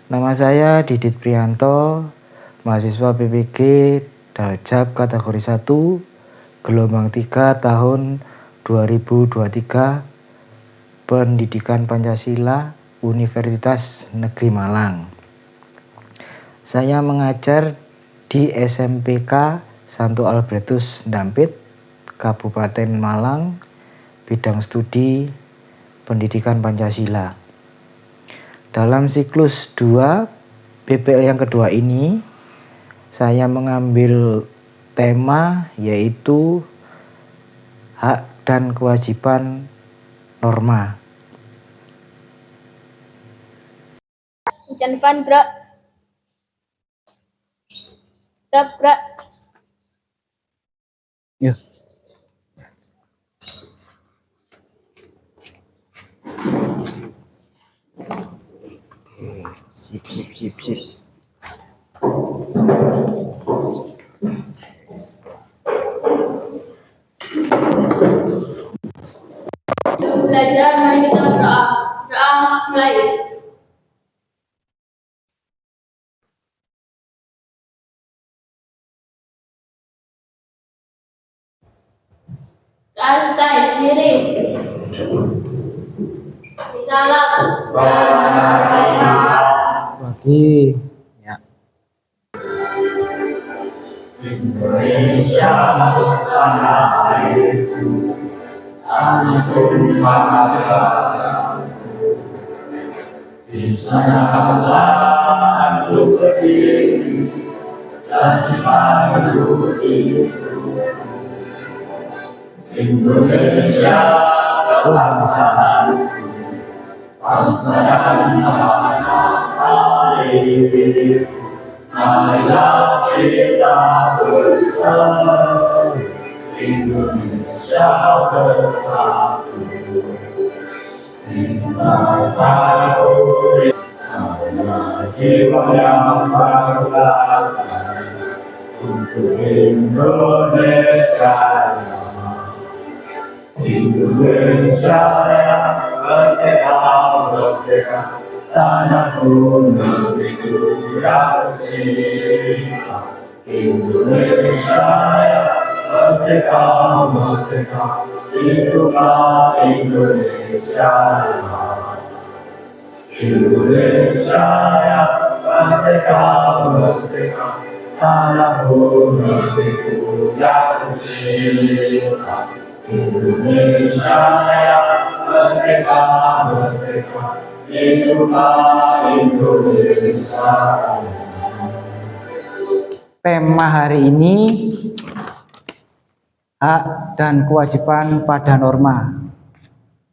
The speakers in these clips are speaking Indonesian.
Nama saya Didit Prianto, mahasiswa PPG Daljab kategori 1, gelombang 3 tahun 2023, Pendidikan Pancasila, Universitas Negeri Malang. Saya mengajar di SMPK Santo Albertus Ndampit, Kabupaten Malang, bidang studi Pendidikan Pancasila. Dalam siklus 2 PPL yang kedua ini, saya mengambil tema yaitu hak dan kewajiban norma. Hujan depan gerak. Gerak. Ya. Sip. Belajar, mari kita berdoa. Doa mulai. Selesai sendiri. Salam. Lagi. Ya. Indonesia tanah airku, tanah tumpah darahku. Di sanalah aku berdiri, jadi malu itu. Indonesia bangsaku, bangsa dan tanah airku. Marilah kita bersatu, Indonesia bersatu. Cintaku hanya jiwa yang bangga untuk Indonesia. Indonesia yang merdeka, tanahku negeriku yang cinta. Indonesia yang merdeka, hiduplah Indonesia. Indonesia yang merdeka, tanahku negeriku yang cinta. Indonesia yang merdeka, hiduplah Indonesia. Tema hari ini hak dan kewajiban pada norma.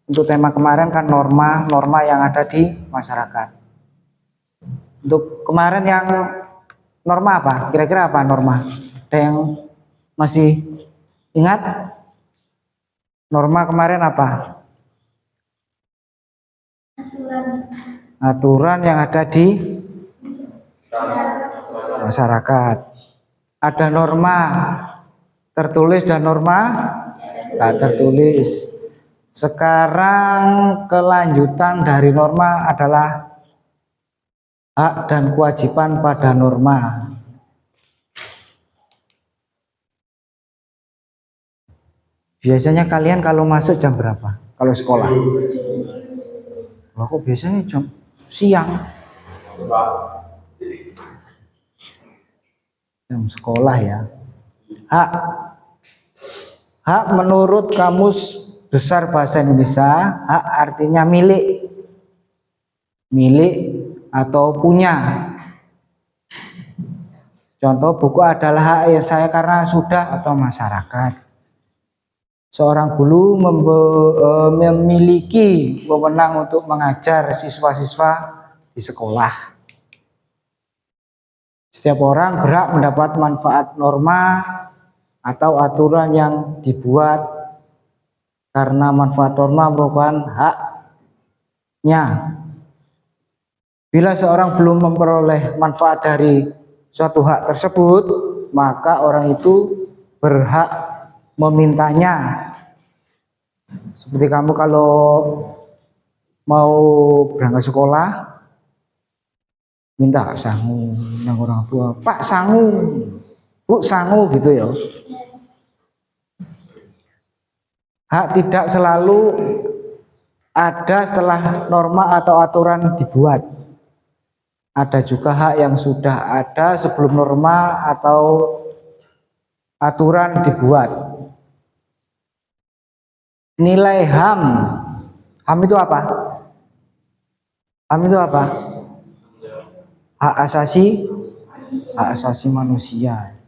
Untuk tema kemarin kan norma yang ada di masyarakat. Untuk kemarin yang norma apa? Kira-kira apa norma? Ada yang masih ingat? Norma kemarin apa? Aturan yang ada di masyarakat. Ada norma tertulis dan norma tak tertulis. Sekarang kelanjutan dari norma adalah hak dan kewajiban pada norma. Biasanya kalian kalau masuk jam berapa? Kalau sekolah? Kok biasanya jam siang? Jam sekolah ya. Hak menurut Kamus Besar Bahasa Indonesia, hak artinya milik atau punya. Contoh buku adalah hak saya karena sudah atau masyarakat. Seorang guru memiliki wewenang untuk mengajar siswa-siswa di sekolah. Setiap orang berhak mendapat manfaat norma atau aturan yang dibuat karena manfaat norma merupakan haknya. Bila seorang belum memperoleh manfaat dari suatu hak tersebut, maka orang itu berhak memintanya. Seperti kamu kalau mau berangkat sekolah, minta sangu nang orang tua, Pak sangu, Bu sangu gitu ya. Hak tidak selalu ada setelah norma atau aturan dibuat. Ada juga hak yang sudah ada sebelum norma atau aturan dibuat. Nilai HAM. HAM itu apa? HAM itu apa? Hak asasi manusia.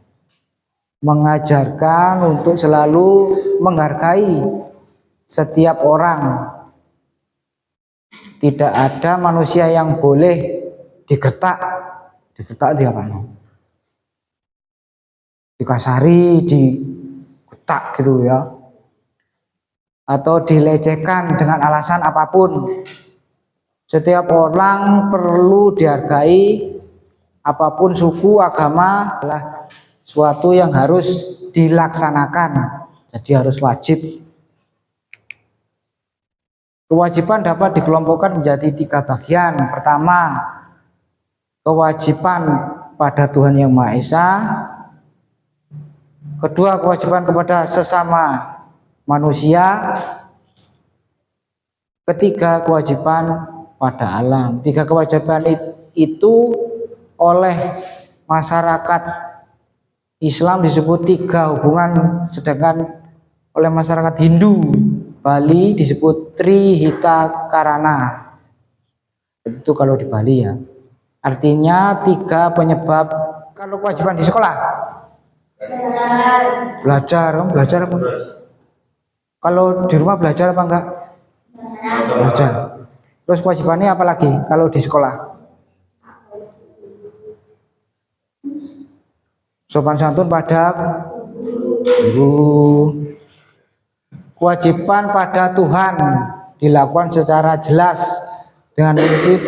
Mengajarkan untuk selalu menghargai setiap orang. Tidak ada manusia yang boleh digertak. Digertak itu apa? Dikasari, digetak gitu ya. Atau dilecehkan dengan alasan apapun. Setiap orang perlu dihargai, apapun suku, agama adalah suatu yang harus dilaksanakan. Jadi harus wajib. Kewajiban dapat dikelompokkan menjadi 3 bagian. Pertama, kewajiban pada Tuhan Yang Maha Esa. Kedua, kewajiban kepada sesama manusia. Ketiga, kewajiban pada alam. 3 kewajiban itu oleh masyarakat Islam disebut 3 hubungan, sedangkan oleh masyarakat Hindu Bali disebut Trihita Karana. Itu kalau di Bali ya. Artinya 3 penyebab. Kalau kewajiban di sekolah belajar apa? Kalau di rumah belajar apa enggak? Belajar. Terus kewajibannya apa lagi kalau di sekolah? Sopan santun pada guru. Kewajiban pada Tuhan dilakukan secara jelas dengan mengikuti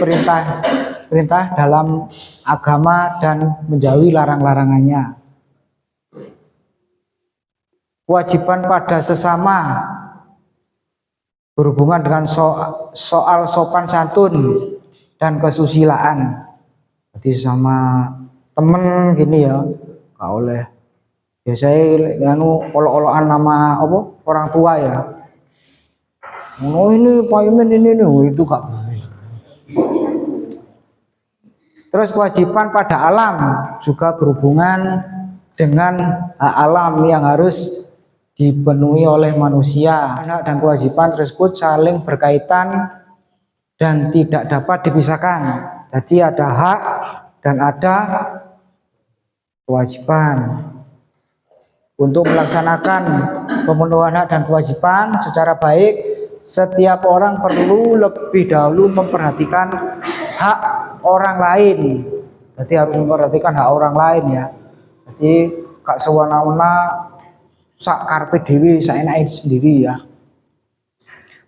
perintah dalam agama dan menjauhi larang-larangannya. Kewajiban pada sesama berhubungan dengan soal sopan santun dan kesusilaan. Jadi sama temen gini ya, nggak oleh biasanya olok-olokan nama apa orang tua ya. Oh ini Pak Imin ini itu gak boleh. Terus kewajiban pada alam juga berhubungan dengan hak alam yang harus dipenuhi oleh manusia. Hak dan kewajiban tersebut saling berkaitan dan tidak dapat dipisahkan. Jadi ada hak dan ada kewajiban. Untuk melaksanakan pemenuhan hak dan kewajiban secara baik, setiap orang perlu lebih dahulu memperhatikan hak orang lain. Jadi harus memperhatikan hak orang lain ya. Jadi gak sewana-wana sak karpe dewi, sak enake sendiri ya.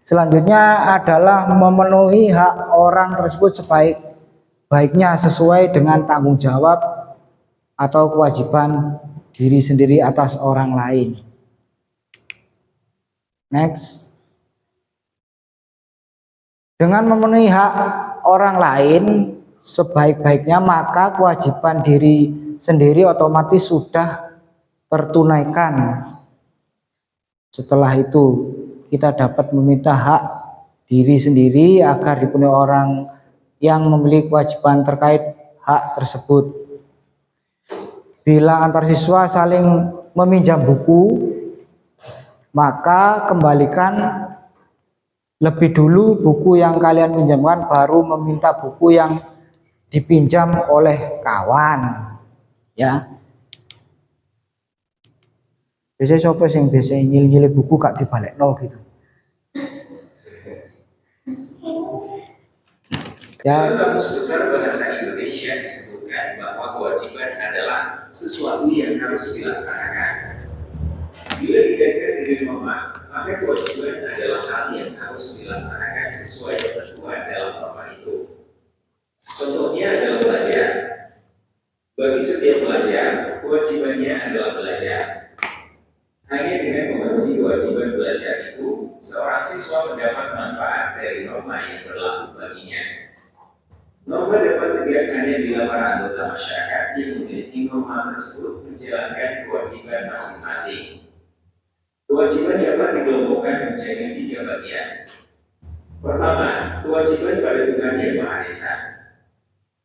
Selanjutnya adalah memenuhi hak orang tersebut sebaik-baiknya sesuai dengan tanggung jawab atau kewajiban diri sendiri atas orang lain. Next. Dengan memenuhi hak orang lain sebaik-baiknya, maka kewajiban diri sendiri otomatis sudah tertunaikan. Setelah itu kita dapat meminta hak diri sendiri agar dipenuhi orang yang memiliki kewajiban terkait hak tersebut. Bila antar siswa saling meminjam buku, maka kembalikan lebih dulu buku yang kalian pinjamkan, baru meminta buku yang dipinjam oleh kawan. Ya. Biasanya siapa sing biasa nyil-nyil buku gak dibalekno gitu. Ya. Kamus Besar Bahasa Indonesia disebutkan bahwa kewajiban adalah sesuatu yang harus dilaksanakan. Bila dikaitkan dengan norma, maka kewajiban adalah hal yang harus dilaksanakan sesuai ketentuan dalam norma itu. Contohnya adalah belajar. Bagi setiap pelajar, kewajibannya adalah belajar. Hanya dengan memenuhi kewajiban belajar itu, seorang siswa mendapat manfaat dari norma yang berlaku baginya. Norma dapat terjadi hanya bila para anggota masyarakat yang memiliki norma tersebut menjalankan kewajiban masing-masing. Kewajiban dapat dikelompokkan menjadi 3 bagian. Pertama, kewajiban pada Tuhan Yang Maha Esa.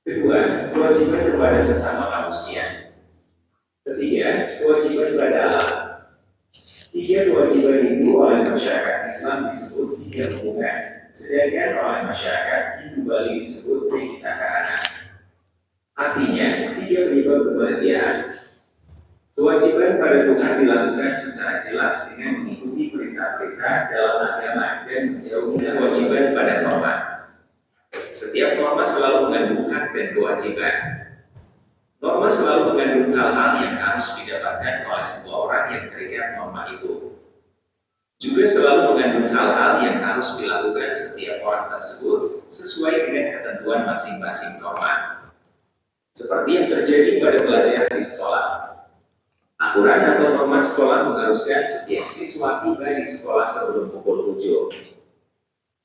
Kedua, kewajiban kepada sesama manusia. Ketiga, kewajiban pada alam. 3 kewajiban itu oleh masyarakat Islam disebut 3 hubungan, sedangkan oleh masyarakat Hindu Bali disebut Trikita Karana. Artinya, 3 penyebab kebahagiaan. Kewajiban pada Tuhan dilakukan secara jelas dengan mengikuti perintah-perintah dalam agama dan menjauhi kewajiban pada norma. Setiap norma selalu mengandung hak dan kewajiban. Norma selalu mengandung hal-hal yang harus didapatkan oleh semua orang yang terikat norma itu. Juga selalu mengandung hal-hal yang harus dilakukan setiap orang tersebut sesuai dengan ketentuan masing-masing norma. Seperti yang terjadi pada pelajaran di sekolah. Aturan atau norma sekolah mengharuskan setiap siswa tiba di sekolah sebelum pukul 7.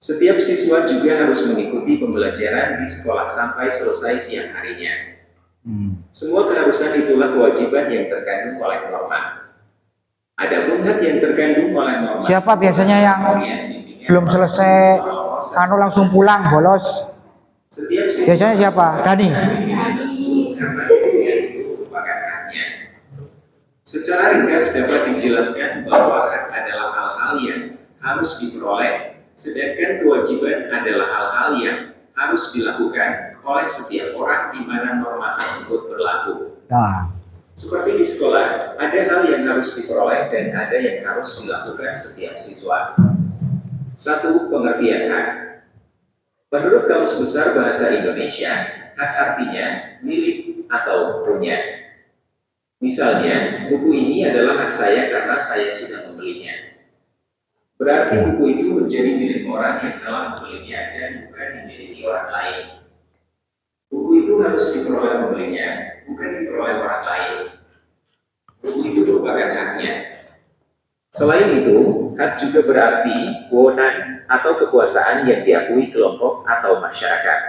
Setiap siswa juga harus mengikuti pembelajaran di sekolah sampai selesai siang harinya. Semua keharusan itulah kewajiban yang terkandung oleh norma. Adapun hak yang terkandung oleh norma. Siapa biasanya yang belum selesai langsung pulang bolos? Biasanya siapa? Dani. Secara ringkas dapat dijelaskan bahwa hak adalah hal-hal yang harus diperoleh, sedangkan kewajiban adalah hal-hal yang harus dilakukan oleh setiap orang di mana norma tersebut berlaku. Nah. Seperti di sekolah, ada hal yang harus diperoleh dan ada yang harus dilakukan setiap siswa. 1. Pengertian hak. Menurut Kamus Besar Bahasa Indonesia, hak artinya milik atau punya. Misalnya, buku ini adalah hak saya karena saya sudah membelinya. Berarti buku itu menjadi milik orang yang telah membelinya dan bukan dimiliki orang lain. Buku itu harus diperoleh pembelinya, bukan diperoleh orang lain. Buku itu merupakan haknya. Selain itu, hak juga berarti wewenang atau kekuasaan yang diakui kelompok atau masyarakat.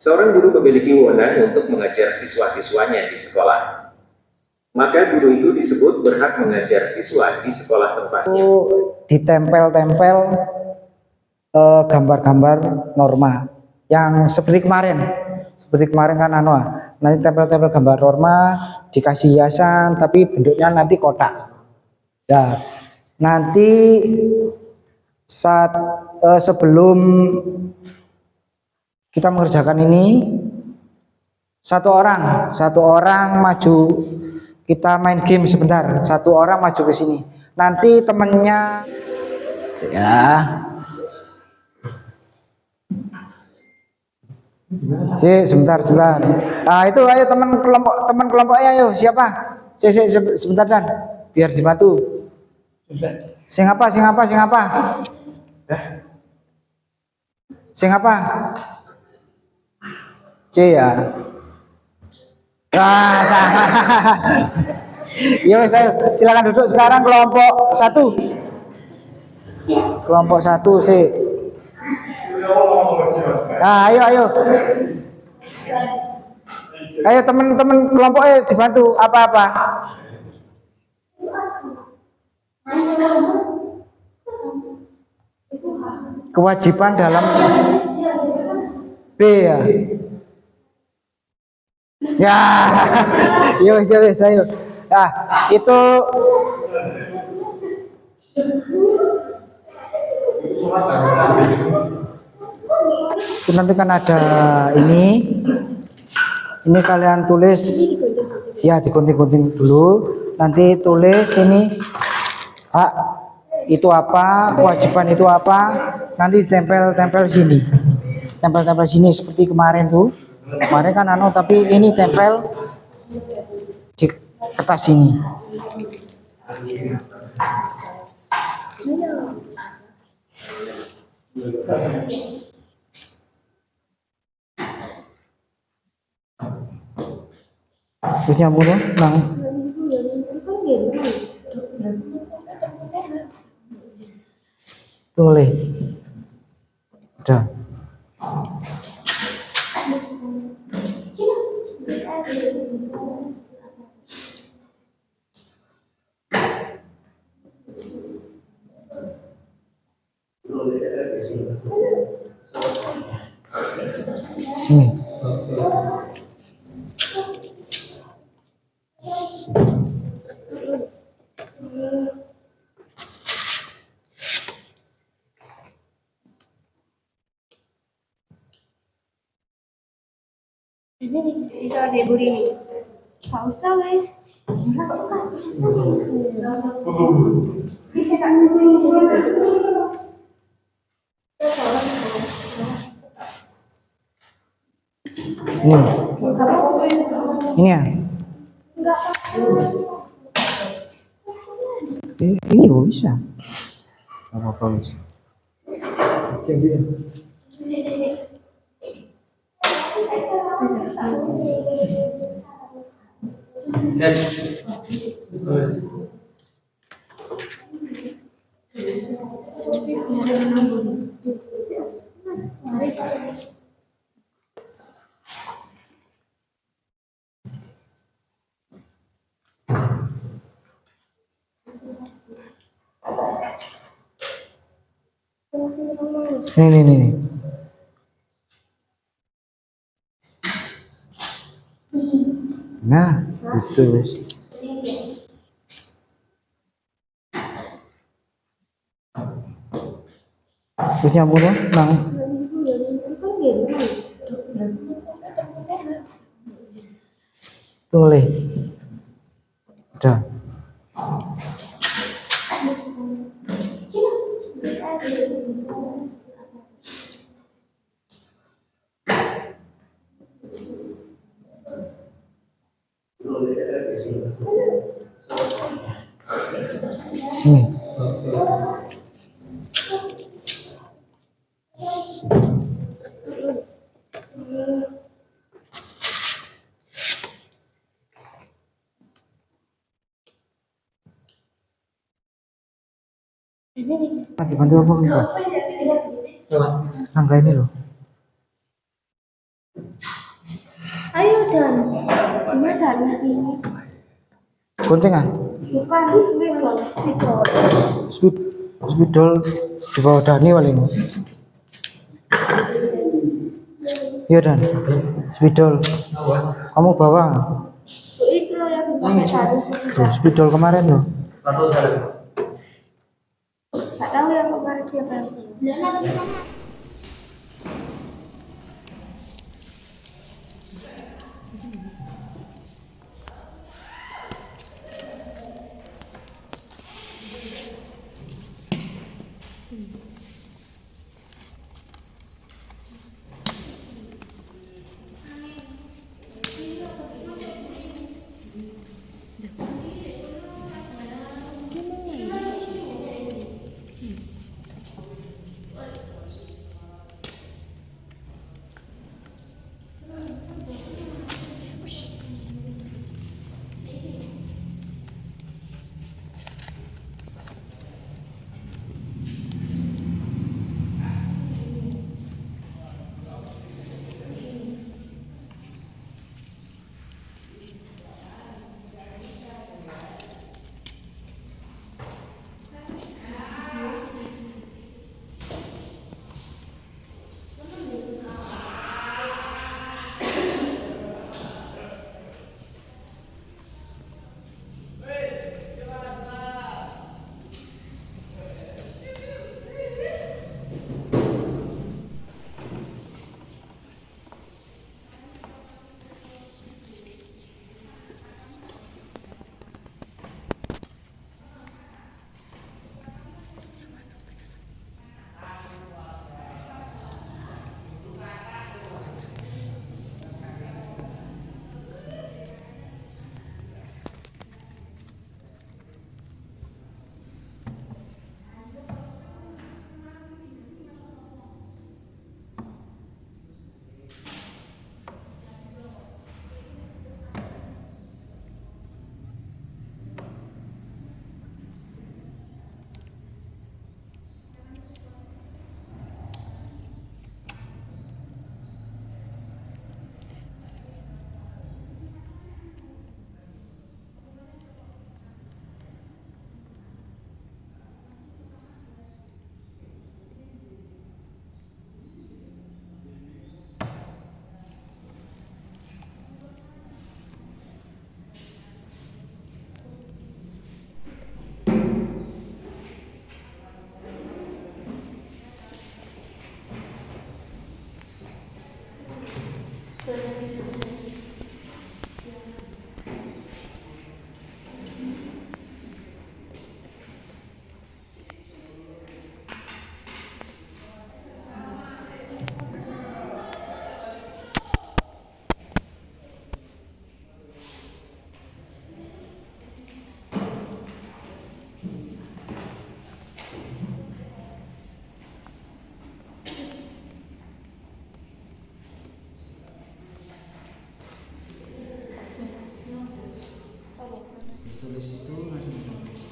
Seorang guru memiliki wewenang untuk mengajar siswa-siswanya di sekolah. Maka guru itu disebut berhak mengajar siswa di sekolah tempatnya. Ditempel-tempel gambar-gambar norma yang seperti kemarin kan nanti tempel-tempel gambar norma dikasih hiasan tapi bentuknya nanti kotak. Ya, nanti saat sebelum kita mengerjakan ini satu orang maju, kita main game sebentar, satu orang maju ke sini, nanti temennya ya sebentar. Nah itu ayo teman kelompoknya, ayo siapa? Sebentar dan biar dibantu. Sing apa? C ya. Nah, ya saya silakan duduk sekarang kelompok 1. Kelompok 1 C. Nah, ayo. Ayo teman-teman kelompoknya dibantu apa-apa. Kewajiban dalam B ya. Ya, yo ayo. Nah, itu nanti kan ada ini kalian tulis ya, digunting-gunting dulu, nanti tulis ini hak itu apa, kewajiban itu apa, nanti tempel sini, tempel sini seperti kemarin tuh. Kemarin kan tapi ini tempel di kertas ini. Terus nyambung ya, Bang. Tulis. Udah. Sini. Itu ada ibu ini. Gak usah guys. Ini. Ini ya. Ini kok bisa. Apa bisa. Nih. Nah, itu wis. Terus nyambung dong, nang. Tulis. Udah. Sini. Nanti bantu apa enggak? Rangka ini loh. Ayo dan. Ini dan ini. Gunting ah? Bukan spidol. Spidol di bawah Dani paling. Iya Dan, spidol. Kamu bawa? Itu loh yang pakai tadi. Tuh, spidol kemarin loh. Gak tahu yang kemarin siapa yang punya. Tulis itu langsung tulis.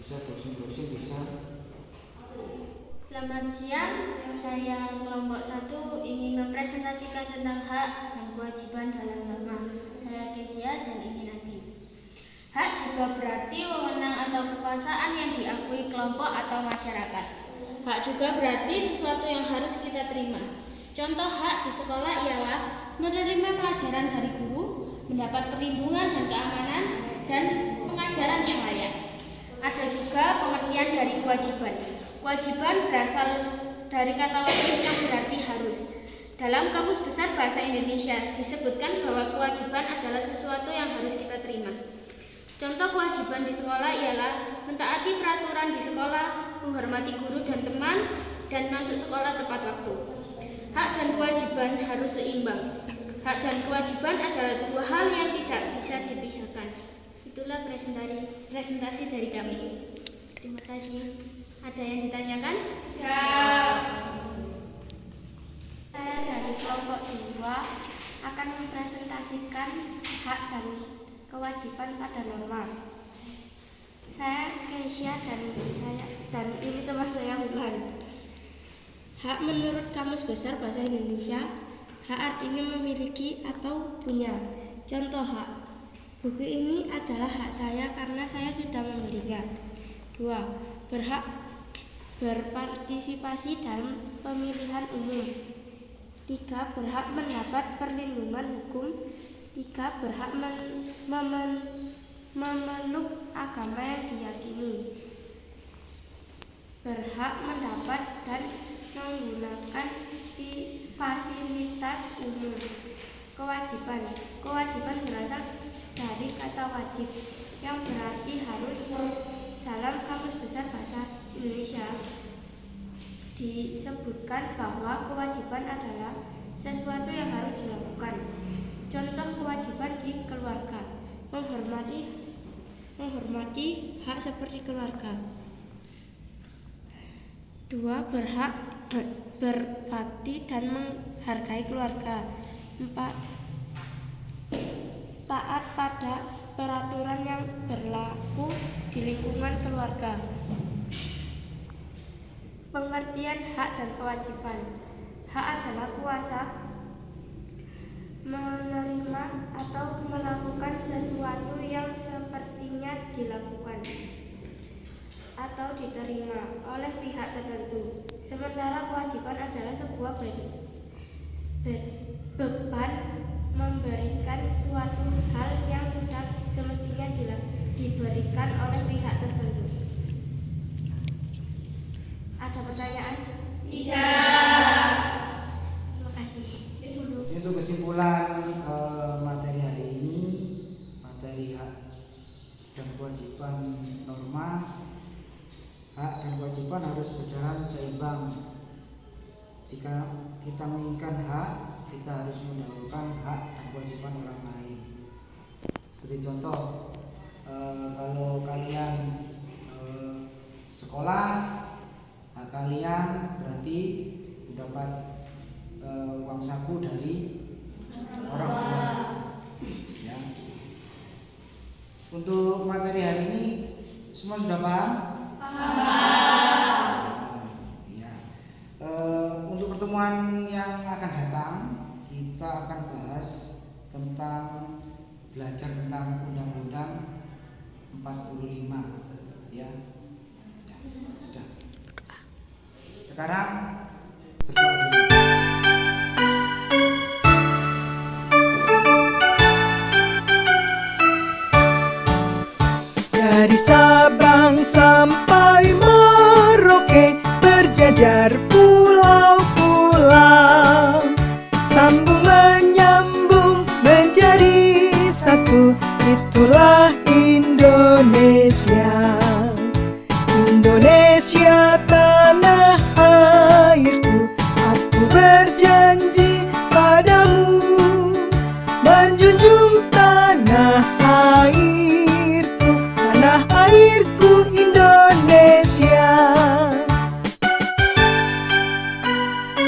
Bisa browsing bisa. Selamat siang, saya kelompok 1 ingin mempresentasikan tentang hak dan kewajiban dalam norma. Saya Kesia dan ini Nadine. Hak juga berarti wewenang atau kekuasaan yang diakui kelompok atau masyarakat. Hak juga berarti sesuatu yang harus kita terima. Contoh hak di sekolah ialah menerima pelajaran dari guru, mendapat perlindungan dan keamanan, dan pengajaran yang layak. Ada juga pengertian dari kewajiban. Kewajiban berasal dari kata wajib yang berarti harus. Dalam Kamus Besar Bahasa Indonesia disebutkan bahwa kewajiban adalah sesuatu yang harus kita terima. Contoh kewajiban di sekolah ialah mentaati peraturan di sekolah, menghormati guru dan teman, dan masuk sekolah tepat waktu. Hak dan kewajiban harus seimbang. Hak dan kewajiban adalah dua hal yang tidak bisa dipisahkan. Itulah presentasi dari kami. Terima kasih. Ada yang ditanyakan? Ya. Saya dari kelompok 2 akan mempresentasikan hak dan kewajiban pada norma. Saya Keisha dan ini teman saya Hulan. Hak menurut Kamus Besar Bahasa Indonesia, hak artinya memiliki atau punya. Contoh hak. Buku ini adalah hak saya karena saya sudah membelinya. 2. Berhak berpartisipasi dalam pemilihan umum. 3. Berhak mendapat perlindungan hukum. 3. Berhak memeluk agama yang diyakini. Berhak mendapat dan menggunakan fasilitas umum. Kewajiban berasal dari kata wajib yang berarti harus. Dalam Kamus Besar Bahasa Indonesia disebutkan bahwa kewajiban adalah sesuatu yang harus dilakukan. Contoh kewajiban di keluarga: menghormati hak seperti keluarga. 2. Berhak berbakti dan menghargai keluarga. 4. Taat pada peraturan yang berlaku di lingkungan keluarga. Pengertian hak dan kewajiban. Hak adalah kuasa menerima atau melakukan sesuatu yang sepertinya dilakukan atau diterima oleh pihak tertentu. Sementara kewajiban adalah sebuah beban memberikan suatu hal yang sudah semestinya diberikan oleh pihak tertentu. Ada pertanyaan? Tidak. Terima kasih. Itu kesimpulan materi hari ini, materi hak dan kewajiban norma. Hak dan kewajiban harus berjalan seimbang. Jika kita menginginkan hak, kita harus mendahulukan hak dan kewajiban orang lain. Seperti contoh, kalau kalian sekolah, hak kalian berarti mendapat uang saku dari orang tua. Ya. Untuk materi hari ini semua sudah paham? Ya. Untuk pertemuan yang akan datang kita akan bahas tentang belajar tentang Undang-Undang 45 ya. Ya, sudah. Sekarang berdoa dulu. Dari Sabang sampai Merauke, berjajar pulau-pulau, sambung menyambung menjadi satu, itulah Indonesia. Indonesia